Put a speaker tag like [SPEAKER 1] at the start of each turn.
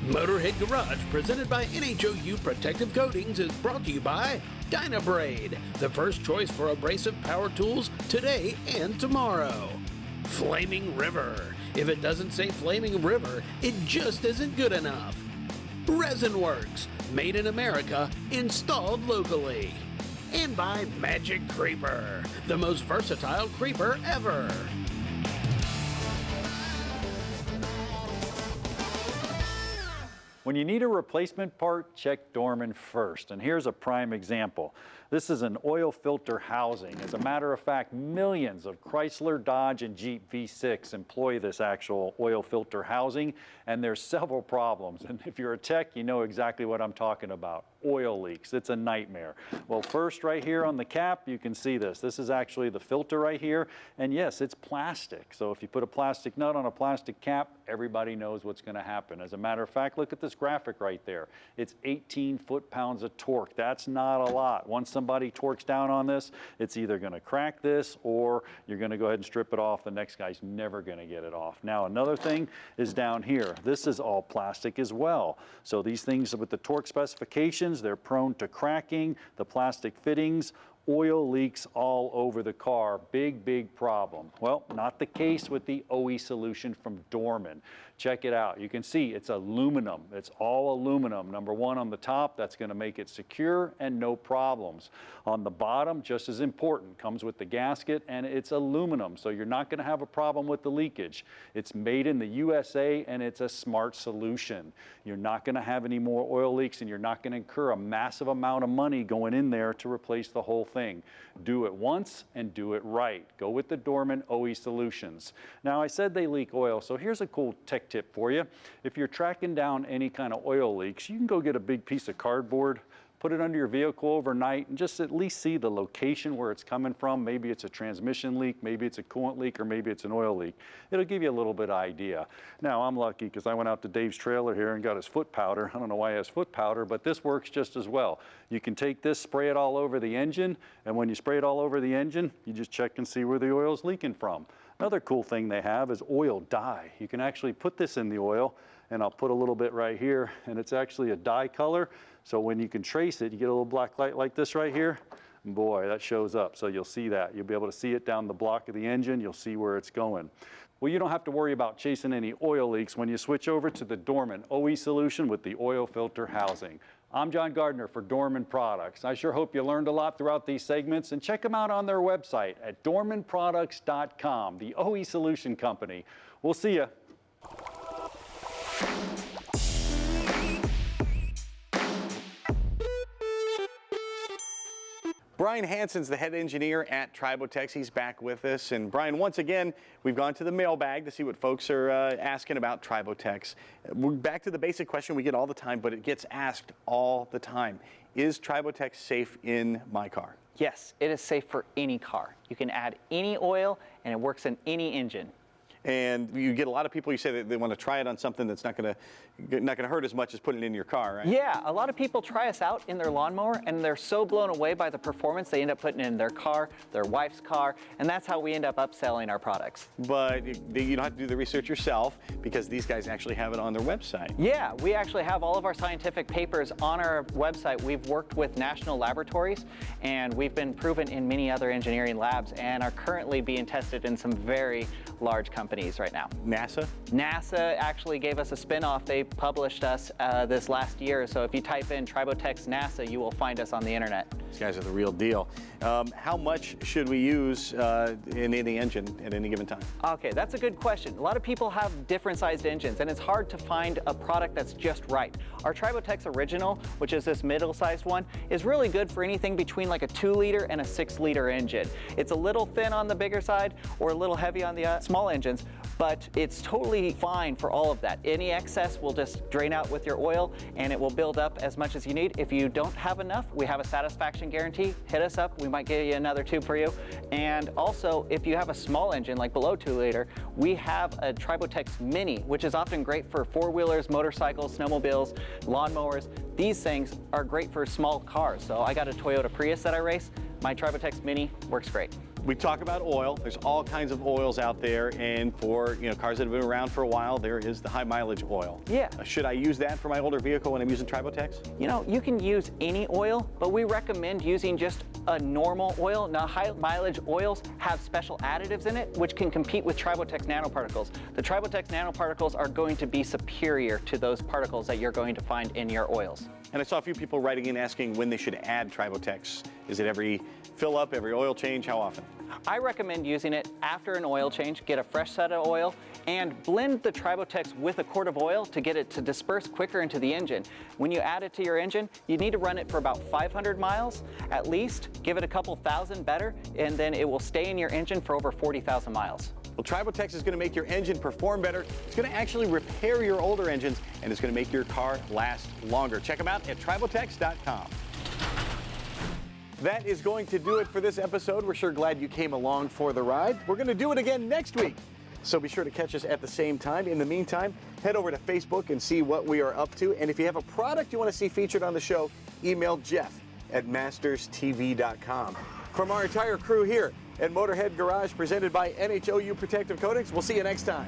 [SPEAKER 1] Motorhead Garage, presented by NHOU Protective Coatings, is brought to you by Dynabrade, the first choice for abrasive power tools today and tomorrow. Flaming River. If it doesn't say Flaming River, it just isn't good enough. Resin Works, made in America, installed locally. And by Magic Creeper, the most versatile creeper ever.
[SPEAKER 2] When you need a replacement part, check Dorman first. And here's a prime example. This is an oil filter housing. As a matter of fact, millions of Chrysler, Dodge, and Jeep V6 employ this actual oil filter housing, and there's several problems. And if you're a tech, you know exactly what I'm talking about. Oil leaks. It's a nightmare. Well, first right here on the cap, you can see this. This is actually the filter right here. And yes, it's plastic. So if you put a plastic nut on a plastic cap, everybody knows what's going to happen. As a matter of fact, look at this graphic right there. It's 18 foot-pounds of torque. That's not a lot. Once somebody torques down on this, it's either going to crack this or you're going to go ahead and strip it off. The next guy's never going to get it off. Now, another thing is down here. This is all plastic as well. So these things with the torque specifications, they're prone to cracking, the plastic fittings, oil leaks all over the car. Big, big problem. Well, not the case with the OE solution from Dorman. Check it out. You can see it's aluminum. It's all aluminum. Number one on the top, that's going to make it secure and no problems. On the bottom, just as important, comes with the gasket and it's aluminum, so you're not going to have a problem with the leakage. It's made in the USA and it's a smart solution. You're not going to have any more oil leaks and you're not going to incur a massive amount of money going in there to replace the whole thing. Do it once and do it right. Go with the Dorman OE solutions. Now, I said they leak oil, so here's a cool tech tip for you. If you're tracking down any kind of oil leaks, you can go get a big piece of cardboard, put it under your vehicle overnight, and just at least see the location where it's coming from. Maybe it's a transmission leak, maybe it's a coolant leak, or maybe it's an oil leak. It'll give you a little bit of idea. Now, I'm lucky because I went out to Dave's trailer here and got his foot powder. I don't know why he has foot powder, but this works just as well. You can take this, spray it all over the engine, and when you spray it all over the engine, you just check and see where the oil's leaking from. Another cool thing they have is oil dye. You can actually put this in the oil, and I'll put a little bit right here, and it's actually a dye color. So when you can trace it, you get a little black light like this right here, and boy, that shows up. So you'll see that. You'll be able to see it down the block of the engine. You'll see where it's going. Well, you don't have to worry about chasing any oil leaks when you switch over to the Dorman OE solution with the oil filter housing. I'm John Gardner for Dorman Products. I sure hope you learned a lot throughout these segments, and check them out on their website at dormanproducts.com, the OE Solution Company. We'll see you.
[SPEAKER 3] Brian Hansen's the head engineer at Tribotex. He's back with us. And Brian, once again, we've gone to the mailbag to see what folks are asking about Tribotex. We're back to the basic question we get all the time, but it gets asked all the time. Is Tribotex safe in my car?
[SPEAKER 4] Yes, it is safe for any car. You can add any oil and it works in any engine.
[SPEAKER 3] And you get a lot of people, you say that they want to try it on something that's not going to hurt as much as putting it in your car, right?
[SPEAKER 4] Yeah, a lot of people try us out in their lawnmower and they're so blown away by the performance they end up putting it in their car, their wife's car, and that's how we end up upselling our products.
[SPEAKER 3] But you don't have to do the research yourself because these guys actually have it on their website.
[SPEAKER 4] Yeah, we actually have all of our scientific papers on our website. We've worked with national laboratories and we've been proven in many other engineering labs and are currently being tested in some very large companies right now.
[SPEAKER 3] NASA?
[SPEAKER 4] NASA actually gave us a spin-off. They published us this last year. So if you type in Tribotex NASA, you will find us on the internet.
[SPEAKER 3] These guys are the real deal. How much should we use in any engine at any given time?
[SPEAKER 4] Okay, that's a good question. A lot of people have different sized engines and it's hard to find a product that's just right. Our Tribotex Original, which is this middle-sized one, is really good for anything between like a 2-liter and a 6-liter engine. It's a little thin on the bigger side or a little heavy on the small engines, but it's totally fine for all of that. Any excess will just drain out with your oil and it will build up as much as you need. If you don't have enough, we have a satisfaction guarantee. Hit us up, we might give you another tube for you. And also, if you have a small engine, like below 2-liter, we have a Tribotex Mini, which is often great for 4-wheelers, motorcycles, snowmobiles, lawnmowers. These things are great for small cars. So I got a Toyota Prius that I race. My Tribotex Mini works great.
[SPEAKER 3] We talk about oil. There's all kinds of oils out there, and for cars that have been around for a while, there is the high mileage oil.
[SPEAKER 4] Yeah.
[SPEAKER 3] Should I use that for my older vehicle when I'm using Tribotex?
[SPEAKER 4] You can use any oil, but we recommend using just a normal oil. Now, high mileage oils have special additives in it, which can compete with Tribotex nanoparticles. The Tribotex nanoparticles are going to be superior to those particles that you're going to find in your oils.
[SPEAKER 3] And I saw a few people writing in asking when they should add Tribotex. Is it every fill up, every oil change? How often?
[SPEAKER 4] I recommend using it after an oil change. Get a fresh set of oil and blend the Tribotex with a quart of oil to get it to disperse quicker into the engine. When you add it to your engine, you need to run it for about 500 miles at least. Give it a couple thousand better, and then it will stay in your engine for over 40,000 miles.
[SPEAKER 3] Well, Tribotex is going to make your engine perform better. It's going to actually repair your older engines, and it's going to make your car last longer. Check them out at Tribotex.com. That is going to do it for this episode. We're sure glad you came along for the ride. We're going to do it again next week, so be sure to catch us at the same time. In the meantime, head over to Facebook and see what we are up to. And if you have a product you want to see featured on the show, email Jeff at masterstv.com. From our entire crew here at Motorhead Garage, presented by NHOU Protective Coatings, we'll see you next time.